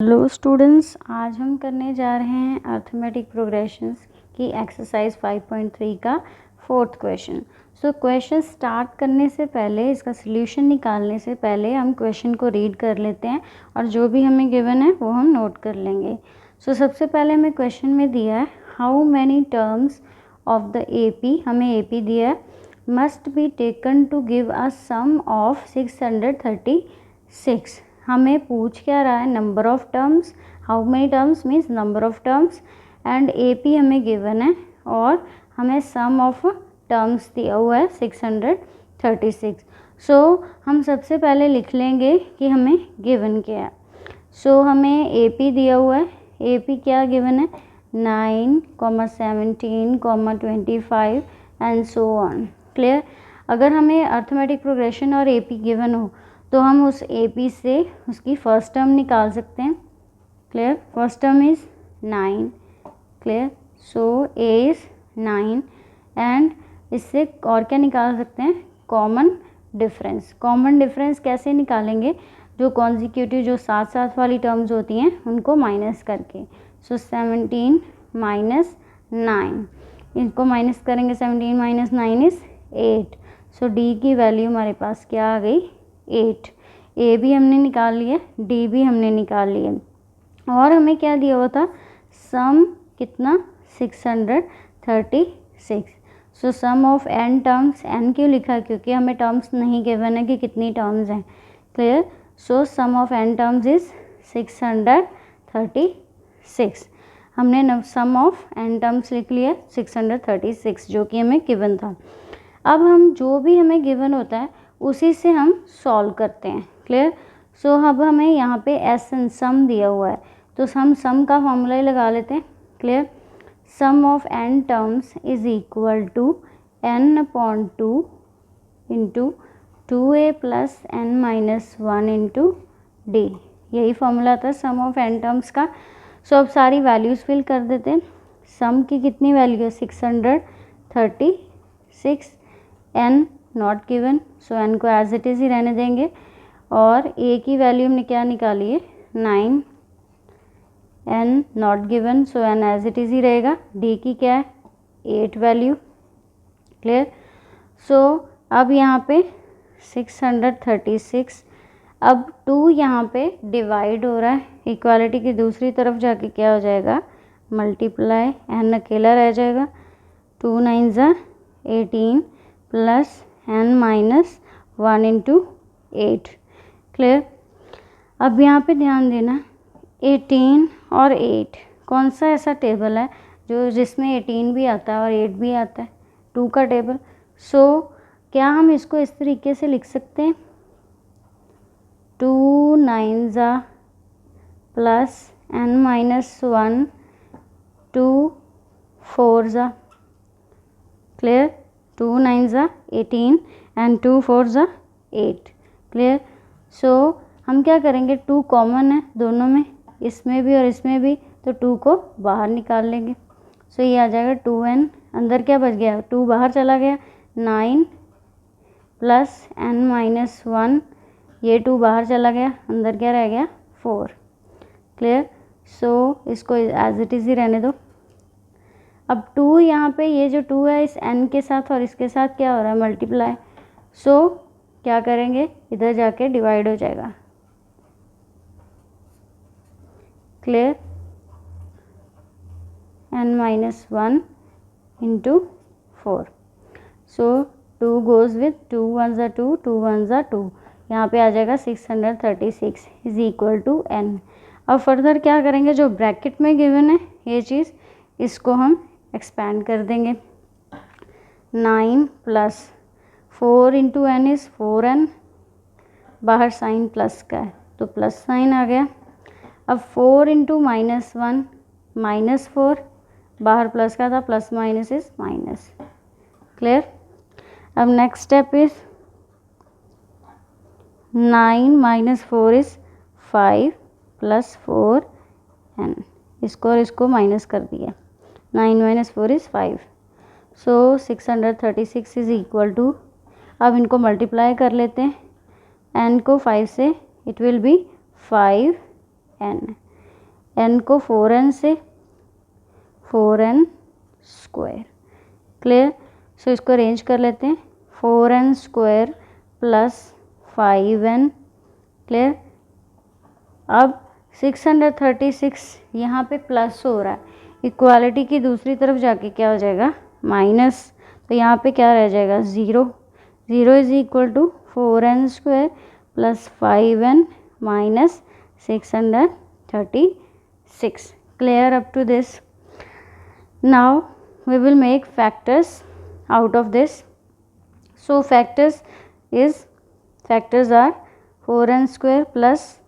Hello students, आज हम करने जा रहे हैं अर्थमेटिक प्रोग्रेशंस की एक्सरसाइज 5.3 का fourth question. So question start करने से पहले, इसका सॉल्यूशन निकालने से पहले हम क्वेश्चन को रीड कर लेते हैं और जो भी हमें गिवन है वो हम नोट कर लेंगे। सो सबसे पहले हमें क्वेश्चन में दिया है how many terms of the AP, हमें एपी दिया है, must be taken to give a sum of 636। हमें पूछ क्या रहा है, number of terms, how many terms means number of terms, and AP हमें गिवन है और हमें सम ऑफ टर्म्स दिया हुआ है 636। सो हम सबसे पहले लिख लेंगे कि हमें गिवन क्या है। सो हमें एपी दिया हुआ है, एपी क्या गिवन है 9, 17, 25 एंड सो ऑन। क्लियर। अगर हमें अर्थमेटिक प्रोग्रेशन और एपी गिवन हो तो हम उस एपी से उसकी फर्स्ट टर्म निकाल सकते हैं। Clear. First term is 9। Clear. So A is 9 and इससे और क्या निकाल सकते हैं, कॉमन डिफरेंस। कॉमन डिफरेंस कैसे निकालेंगे, जो कॉन्जिक्यूटिव जो साथ साथ वाली टर्म्स होती हैं उनको माइनस करके। सो 17 माइनस 9, इनको माइनस करेंगे, 17 माइनस 9 इज़ 8। सो डी की वैल्यू हमारे पास क्या आ गई, 8। ए भी हमने निकाल लिया, डी भी हमने निकाल लिया और हमें क्या दिया हुआ था, सम कितना 636। सो sum of n terms, N क्यों लिखा, क्योंकि हमें टर्म्स नहीं गिवन है कि कितनी टर्म्स हैं। Clear. So sum of n terms is 636। हमने सम ऑफ एन टर्म्स लिख लिया 636 जो कि हमें गिवन था। अब हम जो भी हमें गिवन होता है उसी से हम सॉल्व करते हैं। क्लियर। सो अब हमें यहाँ पे एस एन सम दिया हुआ है तो हम सम का फॉर्मूला ही लगा लेते हैं। Clear. Sum of n terms is equal to n upon 2 into 2a plus n minus 1 into D. यही फॉर्मूला था सम ऑफ एन टर्म्स का। सो अब सारी वैल्यूज़ फिल कर देते हैं। सम की कितनी वैल्यू है 636, n not given, so n को एज इट इज़ ही रहने देंगे और a की वैल्यू हमने क्या निकाली है 9, n not given, so n as it is ही रहेगा। d की क्या है 8 वैल्यू। क्लियर। सो अब यहाँ पे 636, अब 2 यहाँ पे डिवाइड हो रहा है, इक्वालिटी की दूसरी तरफ जाके क्या हो जाएगा मल्टीप्लाई, n अकेला रह जाएगा, 2 9 ज़ा 18 plus n minus 1 into 8। Clear. अब यहाँ पे ध्यान देना 18 और 8 कौन सा ऐसा टेबल है जो जिसमें 18 भी आता है और 8 भी आता है, 2 का टेबल। सो क्या हम इसको इस तरीके से लिख सकते हैं 2 9 ज़ा प्लस n माइनस 1 2 4 ज़ा। क्लियर। 2 9 ज़ा 18 एंड 2 4 ज़ा 8। क्लियर। सो हम क्या करेंगे, 2 कॉमन है दोनों में, इसमें भी और इसमें भी, तो 2 को बाहर निकाल लेंगे। सो ये आ जाएगा 2n, अंदर क्या बच गया 2 बाहर चला गया, 9 प्लस n माइनस 1, ये 2 बाहर चला गया, अंदर क्या रह गया 4। क्लियर। सो इसको एज इट इज़ ही रहने दो। अब 2 यहाँ पे ये जो 2 है इस n के साथ और इसके साथ क्या हो रहा है मल्टीप्लाई, सो क्या करेंगे इधर जाके डिवाइड हो जाएगा। Clear. n minus 1 into 4, so 2 goes with 2 1 ज़ा 2, 2 1 ज़ा 2, यहाँ पे आ जाएगा 636 इज इक्वल टू n। अब फर्दर क्या करेंगे, जो ब्रैकेट में गिवन है ये चीज़, इसको हम एक्सपैंड कर देंगे। 9 plus 4 into N is 4n, बाहर साइन प्लस का है तो प्लस साइन आ गया। अब 4 इंटू माइनस 1 माइनस 4, बाहर प्लस का था, plus minus is minus. Clear. अब next step is 9 minus 4 is 5 plus 4n, इसको और इसको माइनस कर दिया, 9 minus 4 is 5। So 636 is equal to, अब इनको मल्टीप्लाई कर लेते हैं, n को 5 से, it will B 5n। n को 4n से 4n स्क्वायर। क्लियर। सो इसको अरेंज कर लेते हैं। 4n square plus 5n। Clear. अब 636 यहाँ पे प्लस हो रहा है, इक्वालिटी की दूसरी तरफ जाके क्या हो जाएगा माइनस, तो यहाँ पे क्या रह जाएगा 0। 0 is equal to 4n square plus 5n minus 636। Clear up to this. Now we will make factors out of this. So factors are 4n square plus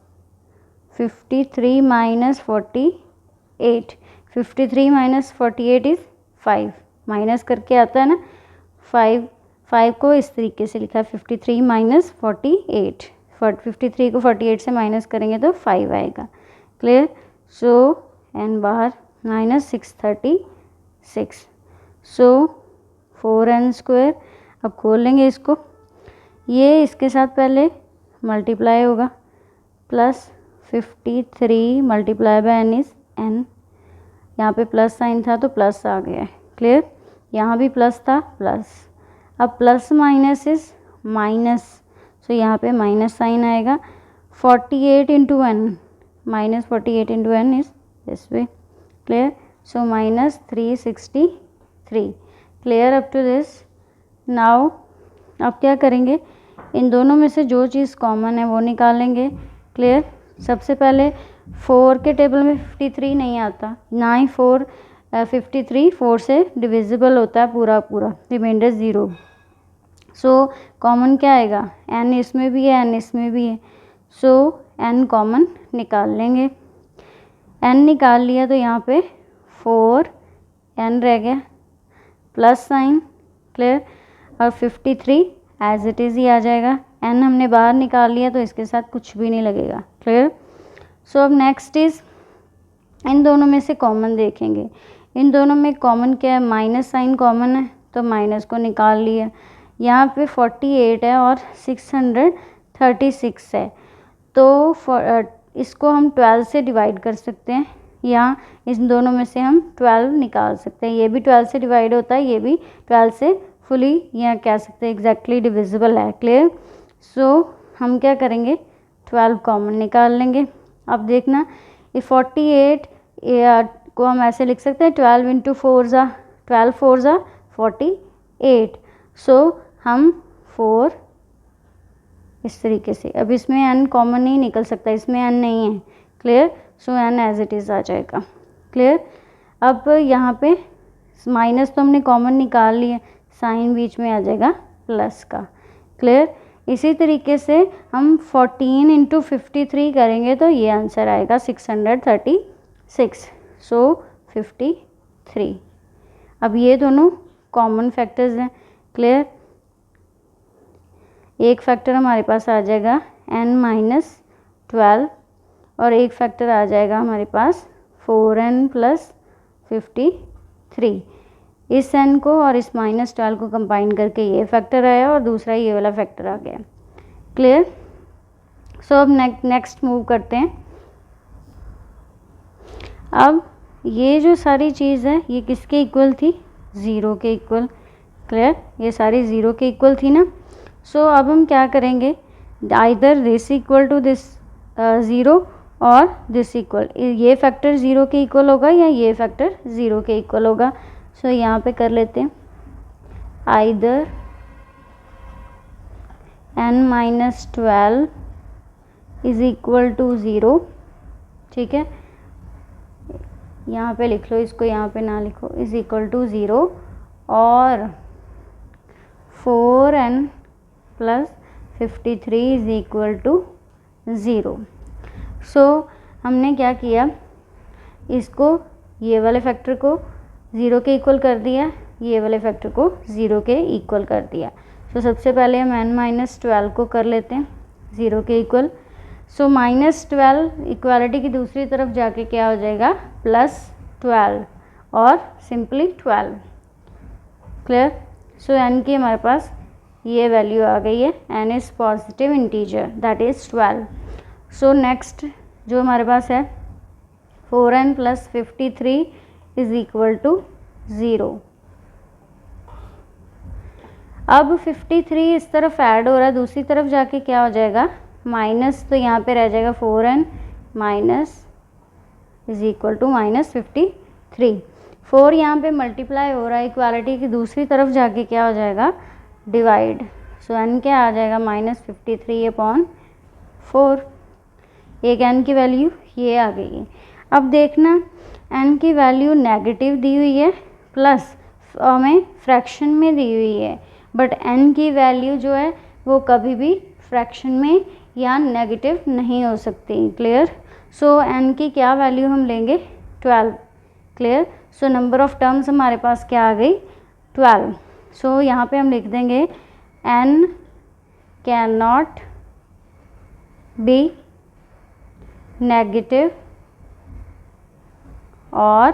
53 minus 48. 53 minus 48 is 5, minus करके आता है ना 5 को इस तरीके से लिखा है 53 माइनस 48। 53 को 48 से माइनस करेंगे तो 5 आएगा। क्लियर। सो n बाहर माइनस 636। सो 4n स्क्वायर, अब खोल लेंगे इसको, ये इसके साथ पहले मल्टीप्लाई होगा plus 53 multiply by n is n। यहाँ पे प्लस साइन था तो प्लस आ गया है। क्लियर। यहाँ भी प्लस था प्लस, अब plus minus is minus, so यहाँ पे माइनस साइन आएगा। 48 into n minus 48 into n is this way. Clear. So minus 363। Clear up to this. Now अब क्या करेंगे, इन दोनों में से जो चीज़ कॉमन है वो निकालेंगे। क्लियर। सबसे पहले 4 के टेबल में 53 नहीं आता, ना ही 53 4 से डिविजिबल होता है पूरा पूरा, रिमाइंडर 0। सो कॉमन क्या आएगा, n इसमें भी है n इसमें भी है, सो n कॉमन निकाल लेंगे। n निकाल लिया तो यहाँ पे 4n रह गया प्लस साइन। क्लियर। और 53 एज इट इज़ ही आ जाएगा। n हमने बाहर निकाल लिया तो इसके साथ कुछ भी नहीं लगेगा। क्लियर। सो अब नेक्स्ट इज इन दोनों में से कॉमन देखेंगे। इन दोनों में कॉमन क्या है, माइनस साइन कॉमन है तो माइनस को निकाल लिया। यहाँ पे 48 है और 636 है, तो इसको हम 12 से डिवाइड कर सकते हैं, या इन दोनों में से हम 12 निकाल सकते हैं। ये भी 12 से डिवाइड होता है, ये भी 12 से फुली या कह सकते हैं एग्जैक्टली डिविजिबल है। क्लियर। सो हम क्या करेंगे 12 कॉमन निकाल लेंगे। अब देखना ये 48 को हम ऐसे लिख सकते हैं 12 इंटू 4 ज़ा 48। सो हम 4 इस तरीके से, अब इसमें n कॉमन नहीं निकल सकता, इसमें n नहीं है। Clear. So n as it is आ जाएगा। क्लियर। अब यहाँ पे माइनस तो हमने कॉमन निकाल लिया, साइन बीच में आ जाएगा प्लस का। क्लियर। इसी तरीके से हम 14 इंटू 53 करेंगे तो ये आंसर आएगा 636। सो 53। अब ये दोनों कॉमन फैक्टर्स हैं। क्लियर। एक फैक्टर हमारे पास आ जाएगा n माइनस 12 और एक फैक्टर आ जाएगा हमारे पास 4n प्लस 53। इस n को और इस माइनस 12 को कंबाइन करके ये फैक्टर आया और दूसरा ये वाला फैक्टर आ गया। क्लियर। सो अब नेक्स्ट मूव करते हैं। अब ये जो सारी चीज़ है ये किसके इक्वल थी, 0 के इक्वल। क्लियर। ये सारी 0 के इक्वल थी ना। सो अब हम क्या करेंगे, either this equal to this 0 और दिस इक्वल, ये फैक्टर 0 के इक्वल होगा या ये फैक्टर 0 के इक्वल होगा। सो यहाँ पे कर लेते हैं either n minus 12 is equal to 0। ठीक है, यहाँ पे लिख लो इसको, यहाँ पे ना लिखो, इज इक्वल टू 0 और 4n plus 53 is equal to 0। So हमने क्या किया, इसको ये वाले फैक्टर को 0 के इक्वल कर दिया, ये वाले फैक्टर को 0 के इक्वल कर दिया। सो सबसे पहले हम n माइनस 12 को कर लेते हैं 0 के इक्वल। सो माइनस 12 इक्वालिटी की दूसरी तरफ जाके क्या हो जाएगा, प्लस 12 और सिंपली 12। क्लियर। सो n की हमारे पास ये वैल्यू आ गई है, n is positive integer that is 12। So next जो हमारे पास है 4n plus 53 is equal to 0। अब 53 इस तरफ ऐड हो रहा है, दूसरी तरफ जाके क्या हो जाएगा माइनस, तो यहाँ पे रह जाएगा 4n minus is equal to minus 53। 4 यहाँ पे मल्टीप्लाई हो रहा है, इक्वालिटी की दूसरी तरफ जाके क्या हो जाएगा डिवाइड, सो n क्या आ जाएगा माइनस 53/4। एक n की वैल्यू ये आ गई है। अब देखना n की वैल्यू नेगेटिव दी हुई है प्लस हमें फ्रैक्शन में दी हुई है, बट n की वैल्यू जो है वो कभी भी फ्रैक्शन में या नेगेटिव नहीं हो सकती। क्लियर। सो n की क्या वैल्यू हम लेंगे 12। Clear. So number of terms हमारे पास क्या आ गई 12। सो यहाँ पे हम लिख देंगे n can not be negative और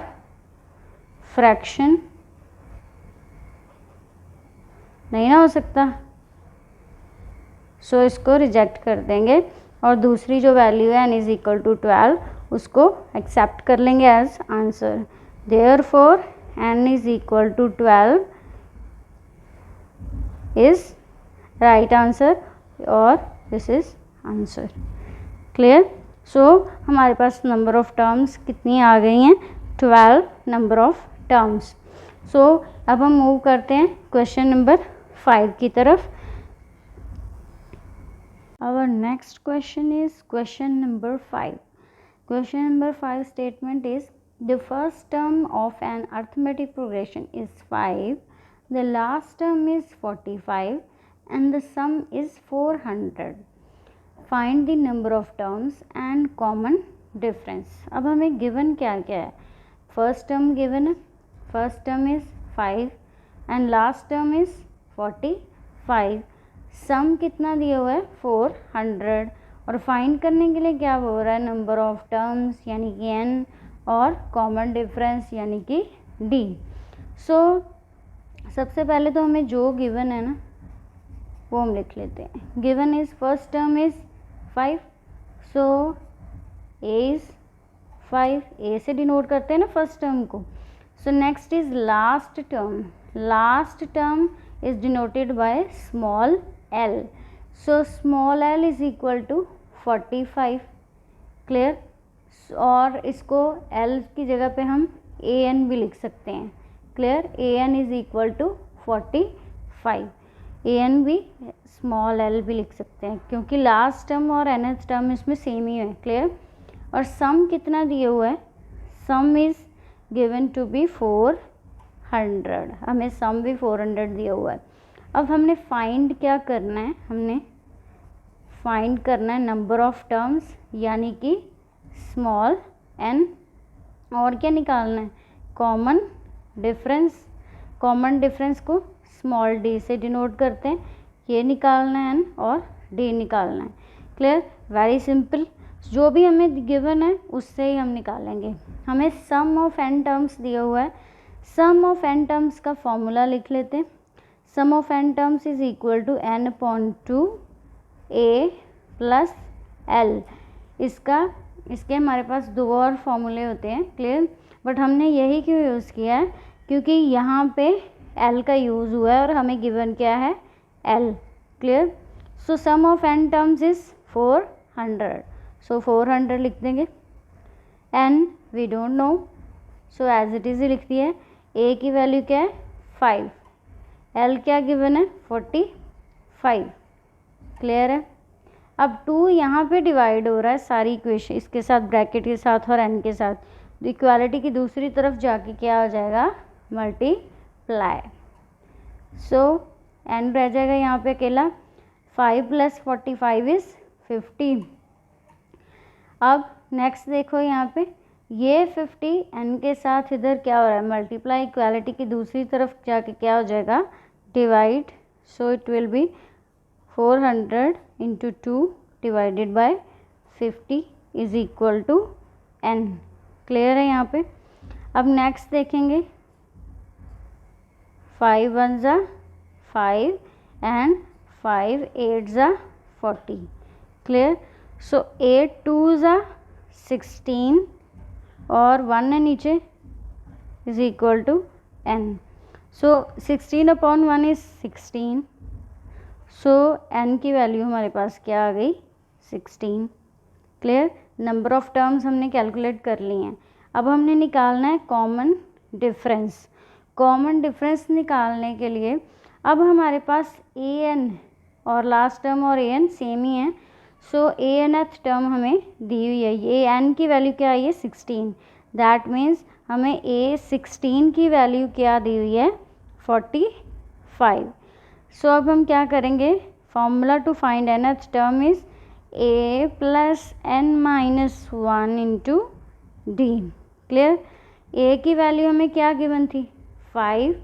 फ्रैक्शन नहीं ना हो सकता, सो इसको रिजेक्ट कर देंगे और दूसरी जो वैल्यू है n इज इक्वल टू 12 उसको एक्सेप्ट कर लेंगे as answer. Therefore n is equal to 12 is right answer और दिस इज आंसर। क्लियर। सो हमारे पास नंबर ऑफ टर्म्स कितनी आ गई हैं 12 नंबर ऑफ टर्म्स। सो अब हम मूव करते हैं क्वेश्चन नंबर 5 की तरफ। Our next question is question number 5. Question number 5 statement is the first term of an arithmetic progression is 5, the last term is 45 and the sum is 400. Find the number of terms and common difference. अब हमें given क्या क्या है, first term given है, first term is 5 and last term is 45, सम कितना दिया हुआ है 400 और फाइंड करने के लिए क्या हो रहा है नंबर ऑफ टर्म्स यानी कि n और कॉमन डिफरेंस यानी कि d। सो सबसे पहले तो हमें जो गिवन है ना वो हम लिख लेते हैं। Given is first term is 5, so a is 5, a से डिनोट करते हैं ना फर्स्ट टर्म को। So next is last term, last term is denoted by small l, so small l is equal to 45। Clear. और इसको l की जगह पे हम an भी लिख सकते हैं। Clear. an is equal to 45, an भी स्मॉल l भी लिख सकते हैं क्योंकि लास्ट टर्म और nth टर्म इसमें सेम ही है। क्लियर। और सम कितना दिया हुआ है, sum is given to be 400, हमें सम भी 400 दिया हुआ है। अब हमने फाइंड क्या करना है, हमने फाइंड करना है नंबर ऑफ टर्म्स यानी कि स्मॉल n, और क्या निकालना है कॉमन डिफरेंस। कॉमन डिफरेंस को स्मॉल d से डिनोट करते हैं, ये निकालना है n और d निकालना है। क्लियर। वेरी सिंपल, जो भी हमें गिवन है उससे ही हम निकालेंगे। हमें सम ऑफ n टर्म्स दिया हुआ है, सम ऑफ n टर्म्स का फॉर्मूला लिख लेते हैं। Sum of n terms is equal to n upon 2 a plus l। इसके हमारे पास दो और फॉर्मूले होते हैं। क्लियर। बट हमने यही क्यों यूज़ किया है, क्योंकि यहाँ पे l का यूज़ हुआ है और हमें गिवन क्या है l। Clear. So sum of n terms is 400, so 400 लिख देंगे। n we don't know, so as it is ही लिख दिया है। a की वैल्यू क्या है 5, l क्या गिवन है 45। क्लियर है। अब 2 यहाँ पे डिवाइड हो रहा है सारी इक्वेशन इसके साथ, ब्रैकेट के साथ और n के साथ, तो इक्वालिटी की दूसरी तरफ जाके क्या हो जाएगा मल्टीप्लाई। सो n रह जाएगा यहाँ पे अकेला, 5 प्लस 45 इज 50। अब नेक्स्ट देखो यहाँ पे ये 50 n के साथ इधर क्या हो रहा है मल्टीप्लाई, इक्वालिटी की दूसरी तरफ जाके क्या हो जाएगा divide. So it will be 400 into 2 divided by 50 is equal to n। Clear है यहाँ पे। अब नेक्स्ट देखेंगे 5 1 ज़ा 5 एंड 5 8 ज़ा 40। क्लियर। सो 8 2 ज़ा 16 और 1 है नीचे is equal to n. So 16/1 is 16. So n की वैल्यू हमारे पास क्या आ गई 16. क्लियर. नंबर ऑफ टर्म्स हमने कैलकुलेट कर ली हैं. अब हमने निकालना है कॉमन डिफरेंस. कॉमन डिफरेंस निकालने के लिए अब हमारे पास an और लास्ट टर्म और an सेम ही है. सो anth टर्म हमें दी हुई है. ये n की वैल्यू क्या आई है 16. दैट मीन्स हमें a16 की वैल्यू क्या दी हुई है 45. सो अब हम क्या करेंगे. Formula to find nth term is a plus n minus 1 into D. Clear. a की वैल्यू हमें क्या गिवन थी 5.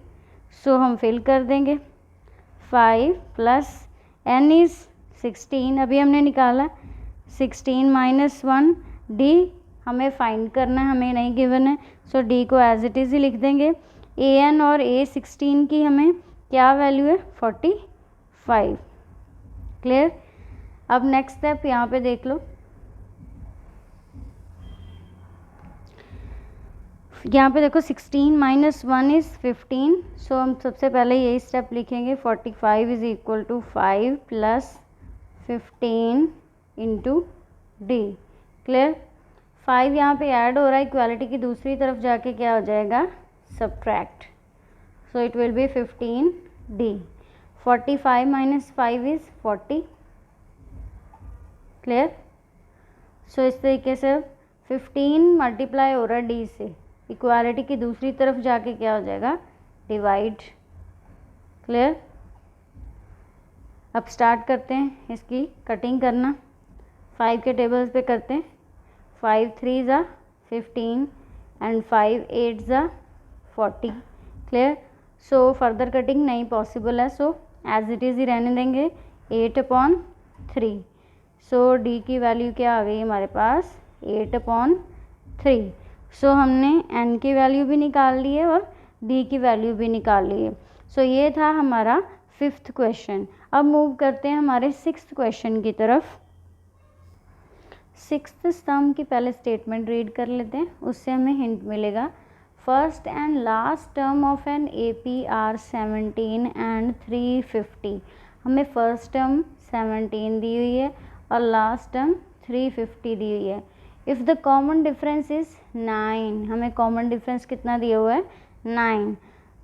सो हम फिल कर देंगे 5 प्लस n इज 16. अभी हमने निकाला 16 माइनस 1. डी हमें फाइंड करना है, हमें नहीं गिवन है. सो डी को एज इट इज़ ही लिख देंगे. an और a16 की हमें क्या वैल्यू है 45. क्लियर. अब नेक्स्ट स्टेप यहाँ पे देख लो. यहाँ पे देखो 16 माइनस 1 इज़ 15. सो हम सबसे पहले यही स्टेप लिखेंगे. 45 is equal to 5 plus 15 into D. Clear. 5 यहाँ पे ऐड हो रहा है. इक्वालिटी की दूसरी तरफ जाके क्या हो जाएगा subtract. So it will be 15 D. 45 minus 5 is 40. Clear. So इस तरीके से 15 मल्टीप्लाई हो रहा है डी से. इक्वालिटी की दूसरी तरफ जाके क्या हो जाएगा डिवाइड. क्लियर. अब स्टार्ट करते हैं इसकी कटिंग करना. 5 के टेबल्स पे करते हैं. 5 3 ज़ा 15 एंड 5 8 ज़ा 40. क्लियर. सो फर्दर कटिंग नहीं पॉसिबल है. सो एज इट इज़ ही रहने देंगे 8/3. सो डी की वैल्यू क्या आ गई हमारे पास 8/3. सो हमने n की वैल्यू भी निकाल ली है और d की वैल्यू भी निकाल ली है. सो ये था हमारा 5th क्वेश्चन. अब मूव करते हैं हमारे 6th क्वेश्चन की तरफ. 6th सम की पहले स्टेटमेंट रीड कर लेते हैं, उससे हमें हिंट मिलेगा. First and last term of an AP are 17 and 350. हमें फर्स्ट टर्म 17 दी हुई है और लास्ट टर्म 350 दी हुई है. If the common difference is 9. हमें कॉमन डिफरेंस कितना दिया हुआ है 9.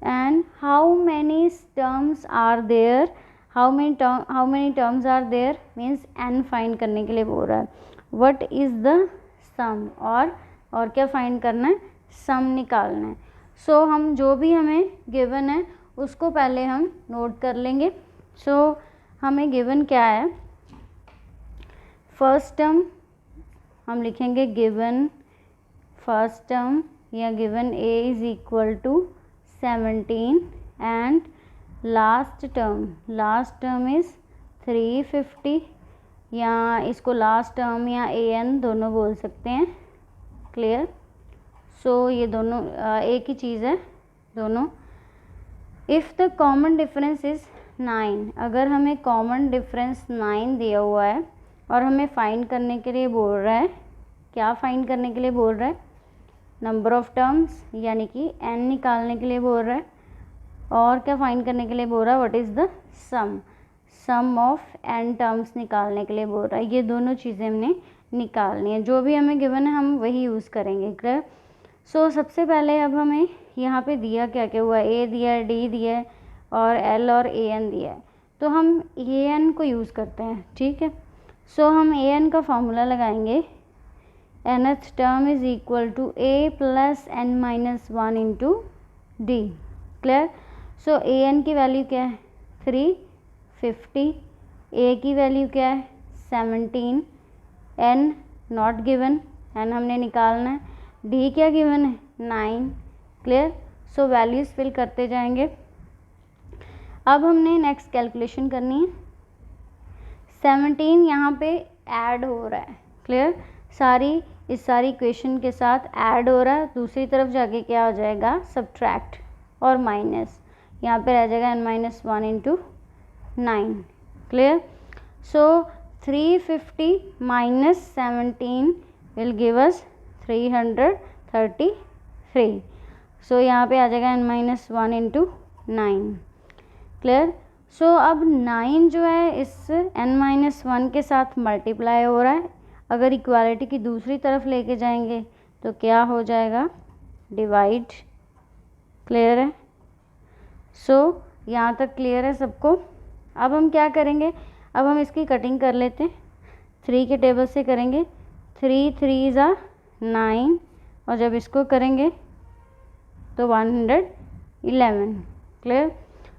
And how many terms are there. How many terms are there means n find करने के लिए बोल रहा है. What is the sum. और क्या फाइंड करना है सम निकालना है. सो हम जो भी हमें गिवन है उसको पहले हम नोट कर लेंगे. सो हमें गिवन क्या है. फर्स्ट टर्म हम लिखेंगे गिवन फर्स्ट टर्म या given a is equal to 17 and last term is 350. या इसको लास्ट टर्म या an दोनों बोल सकते हैं. क्लियर. सो ये दोनों एक ही चीज़ है दोनों. If the common difference is 9. अगर हमें कॉमन डिफरेंस 9 दिया हुआ है और हमें फाइंड करने के लिए बोल रहा है. क्या फाइंड करने के लिए बोल रहा है नंबर ऑफ टर्म्स यानी कि n निकालने के लिए बोल रहा है. और क्या फाइंड करने के लिए बोल रहा है what is the sum of n terms निकालने के लिए बोल रहा है. ये दोनों चीज़ें हमने निकालनी है. जो भी हमें गिवन है हम वही यूज़ करेंगे. क्लियर. सो सबसे पहले अब हमें यहाँ पे दिया क्या क्या हुआ है. a दिया है, d दिया है और l और an दिया है. तो हम an को यूज़ करते हैं. ठीक है. सो हम an का फॉर्मूला लगाएंगे. nth term is equal to a plus n minus 1 into D. Clear. So an की वैल्यू क्या है 350. a की वैल्यू क्या है 17. n नॉट गिवन, n हमने निकालना है. d क्या गिवन है 9. क्लियर. सो वैल्यूज़ फिल करते जाएंगे. अब हमने नेक्स्ट कैलकुलेशन करनी है. 17 यहाँ पे ऐड हो रहा है. क्लियर. इस सारी इक्वेशन के साथ ऐड हो रहा है. दूसरी तरफ जाके क्या हो जाएगा सब्ट्रैक्ट और माइनस. यहाँ पे रह जाएगा n minus 1 into 9. Clear. So 350 minus 17 will give us 300. 33। सो यहाँ पे आ जाएगा n-1 इंटू 9। क्लियर। सो अब 9 जो है इस n-1 के साथ मल्टीप्लाई हो रहा है। अगर इक्वालिटी की दूसरी तरफ लेके जाएंगे तो क्या हो जाएगा, डिवाइड। क्लियर है। सो यहाँ तक क्लियर है सबको। अब हम क्या करेंगे, अब हम इसकी कटिंग कर लेते हैं। 3 के टेबल से करेंगे, 3 3 ज़ा 9 और जब इसको करेंगे तो 111। क्लियर।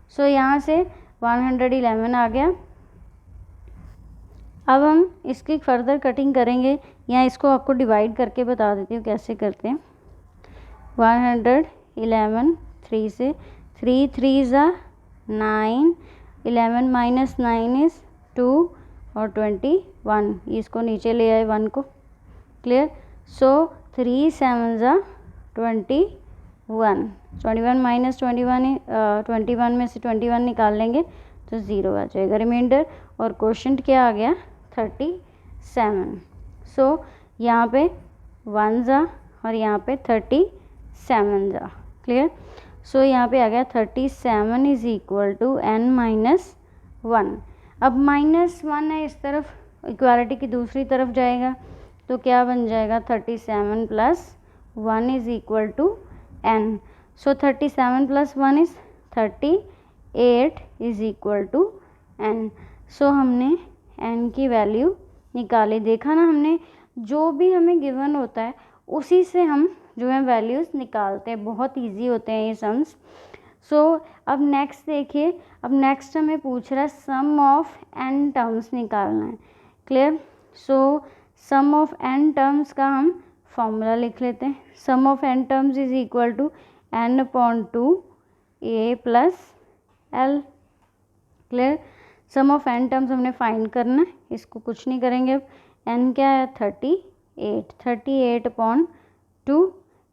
सो यहाँ से 111 आ गया। अब हम इसकी फर्दर कटिंग करेंगे, या इसको आपको डिवाइड करके बता देती हूँ कैसे करते हैं। 111 3 से, 3 3 ज़ा 9, 11 माइनस 9 इज़ 2 और 21, इसको नीचे ले आए 1 को। क्लियर। सो 3 7 ज़ा 21, 21 माइनस 21 में से 21 निकाल लेंगे तो 0 आ जाएगा रिमाइंडर, और क्वोशंट क्या आ गया, 37। सो यहाँ पे 1 ज़ा और यहाँ पे 37 ज़ा। क्लियर। सो यहाँ पे आ गया 37 इज इक्वल टू n-1। अब -1 है, इस तरफ इक्वालिटी की दूसरी तरफ जाएगा तो क्या बन जाएगा, 37 plus 1 is equal to n। So 37 plus 1 is 38 is equal to n। So हमने n की वैल्यू निकाली। देखा ना, हमने जो भी हमें गिवन होता है उसी से हम जो है वैल्यूज़ निकालते हैं। बहुत इजी होते हैं ये सम्स। सो अब नेक्स्ट देखिए, अब नेक्स्ट हमें पूछ रहा है सम ऑफ n टर्म्स निकालना है। Clear. So sum of n terms का हम फॉर्मूला लिख लेते हैं। Sum of n terms is equal to n/2 a plus l। Clear. Sum of n terms हमने फाइंड करना है, इसको कुछ नहीं करेंगे। अब n क्या है, 38, 38/2,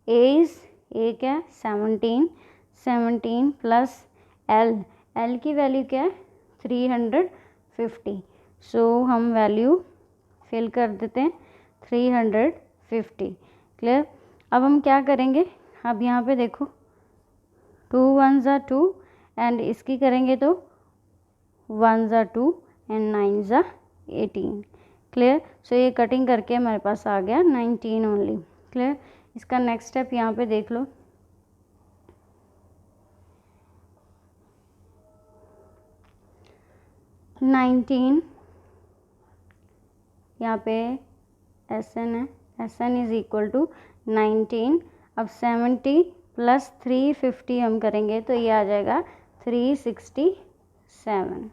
a इज a क्या है, 17, 17 प्लस l की वैल्यू क्या है, 350। सो हम वैल्यू फिल कर देते हैं 350। क्लियर। अब हम क्या करेंगे, अब यहाँ पे देखो 2 1 ज़ा 2 एंड इसकी करेंगे तो 1 ज़ा 2 एंड 9 ज़ा 18। क्लियर। सो ये कटिंग करके हमारे पास आ गया 19 ओनली। क्लियर। इसका नेक्स्ट स्टेप यहाँ पे देख लो। नाइनटीन, यहाँ पे SN है, SN इज इक्वल टू 19। अब 70 प्लस 350 हम करेंगे तो ये आ जाएगा 367।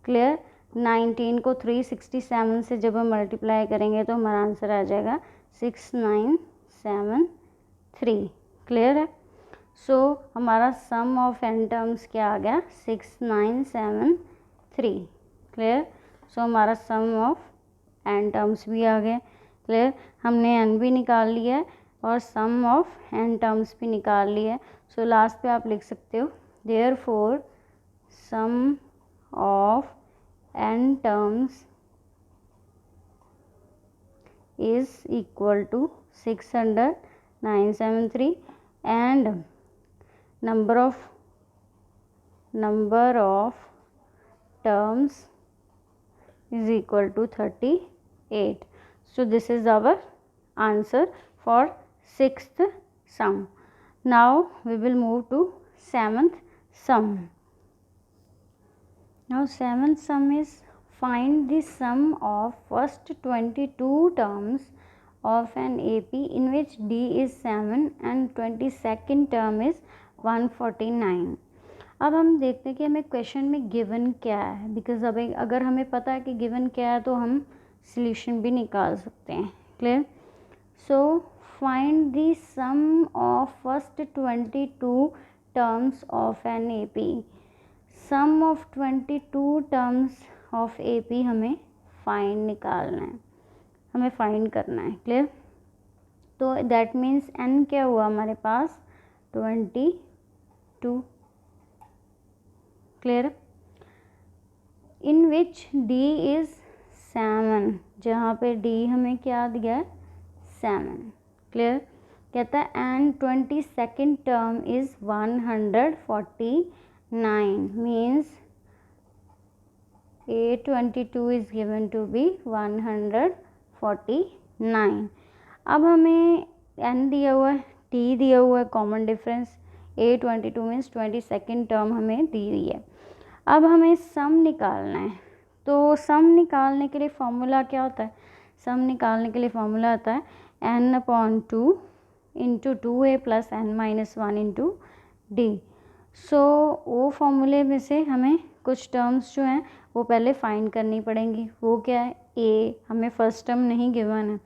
क्लियर। 19 को 367 से जब हम मल्टीप्लाई करेंगे तो हमारा आंसर आ जाएगा 6973। क्लियर है। सो हमारा सम ऑफ n टर्म्स क्या आ गया, 6973। क्लियर। सो हमारा सम ऑफ n टर्म्स भी आ गए। क्लियर। हमने n भी निकाल लिया है और सम ऑफ n टर्म्स भी निकाल लिया है। सो लास्ट पे आप लिख सकते हो therefore sum of n terms is equal to 60973 and number of terms is equal to 38. So this is our answer for 6th sum. Now we will move to 7th sum. Now 7th sum is find the sum of first 22 terms of an AP in which D is 7 and 22nd term is 149. अब हम देखते हैं कि हमें question में given क्या है, because अब अगर हमें पता है कि गिवन क्या है तो हम सॉल्यूशन भी निकाल सकते हैं। Clear. So find the sum of first 22 terms of an AP। Sum of 22 terms of AP हमें फाइंड निकालना है, हमें फाइंड करना है। क्लियर। तो दैट मीन्स n क्या हुआ हमारे पास, 22। Clear. In which D is 7, जहाँ पे D हमें क्या दिया है, 7। क्लियर। कहता है and 22nd term is 149 means A22 is given to be 149। अब हमें n दिया हुआ है, t दिया हुआ है, common difference A22 means 22nd term हमें दी हुई है। अब हमें सम निकालना है, तो सम निकालने के लिए फॉर्मूला क्या होता है? सम निकालने के लिए फॉर्मूला आता है n/2 into 2a plus n-1 into D. So वो फॉर्मूले में से हमें कुछ टर्म्स जो हैं वो पहले फाइंड करनी पड़ेंगी। वो क्या है? a, हमें फर्स्ट टर्म नहीं गिवन है,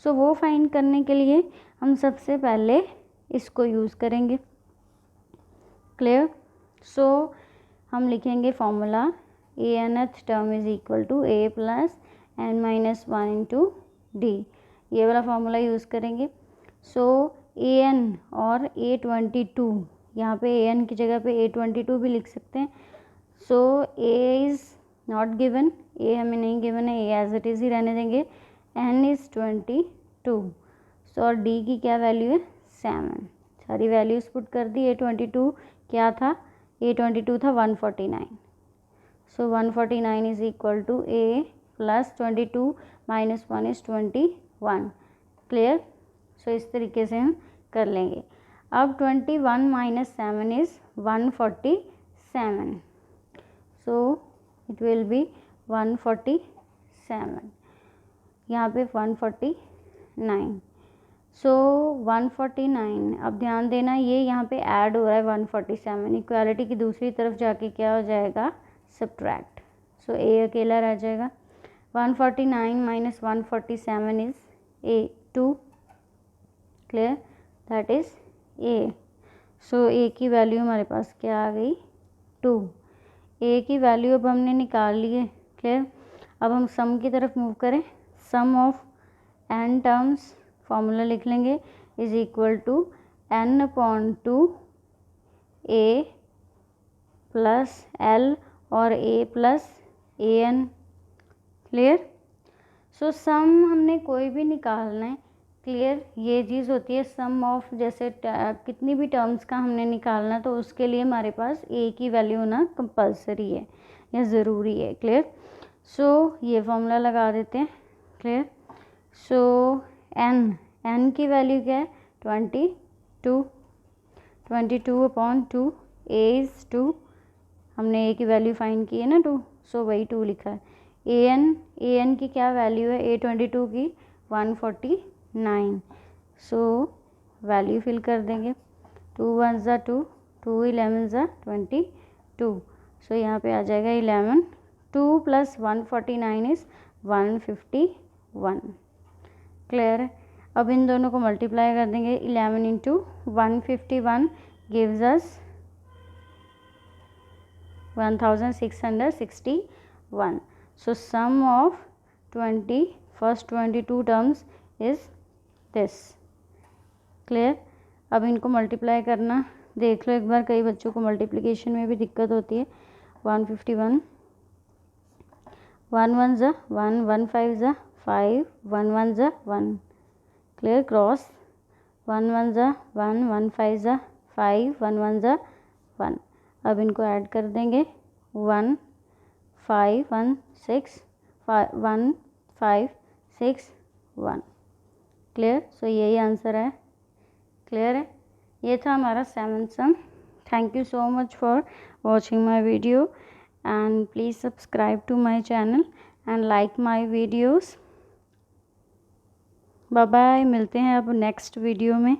सो वो फाइंड करने के लिए हम सबसे पहले इसको यूज़ करेंगे। क्लियर? सो हम लिखेंगे formula a_nth term is equal to a plus n-1 into d. ये वाला फॉर्मूला यूज़ करेंगे। सो an और A22, यहाँ पे an की जगह पे A22 भी लिख सकते हैं। सो a is not given, a हमें नहीं गिवन है, a एज इट इज़ ही रहने देंगे। n is 22। सो और d की क्या वैल्यू है? 7। सारी वैल्यूज़ पुट कर दी। A22 क्या था? A22 था 149। So 149 is equal to a plus 22 minus 1 is 21। Clear? So इस तरीके से हम कर लेंगे। अब 21 minus 7 is 147। So it will be 147, यहाँ पे 149। सो 149, अब ध्यान देना ये यहाँ पे ऐड हो रहा है 147, इक्वालिटी की दूसरी तरफ जाके क्या हो जाएगा? सब्ट्रैक्ट। सो ए अकेला रह जाएगा। 149 minus 147 is A2। Clear? That is A। सो ए की वैल्यू हमारे पास क्या आ गई? 2। ए की वैल्यू अब हमने निकाल ली है। क्लियर? अब हम सम की तरफ मूव करें। Sum of n terms, formula लिख लेंगे, is equal to n/2 a plus l और a plus an। Clear? So sum हमने कोई भी निकालना है। क्लियर? ये चीज़ होती है सम ऑफ, जैसे कितनी भी टर्म्स का हमने निकालना तो उसके लिए हमारे पास a की वैल्यू होना कंपलसरी है या ज़रूरी है। क्लियर? सो ये फॉर्मूला लगा देते हैं। क्लियर? सो n की वैल्यू क्या है? 22/2, a इज़ 2। हमने a की वैल्यू फाइंड की है ना 2, सो वही 2 लिखा है। an की क्या वैल्यू है? A22 की 149। सो वैल्यू फिल कर देंगे। 2 1 ज़ा 2, 2 11 ज़ा 22। सो यहाँ पे आ जाएगा 11। 2 प्लस 149 इज़ 151। क्लियर है? अब इन दोनों को मल्टीप्लाई कर देंगे। 11 into 151 gives us 1661। So sum of 22 terms is this. Clear? अब इनको मल्टीप्लाई करना देख लो एक बार, कई बच्चों को मल्टीप्लिकेशन में भी दिक्कत होती है। 151, 1 1 ज़ा 1, 1 5 ज़ा 5, 1 1 ज़ा 1। क्लियर? क्रॉस 1 1 ज़ा 1, 1 5 ज़ा 5, 1 1 ज़ा 1। अब इनको ऐड कर देंगे। 1 5 1 6 1 5 6 1। क्लियर? सो यही आंसर है। क्लियर है? ये था हमारा 7th सम। Thank you so much for watching my video and please subscribe to my channel and like my videos. Bye bye, मिलते हैं अब नेक्स्ट वीडियो में।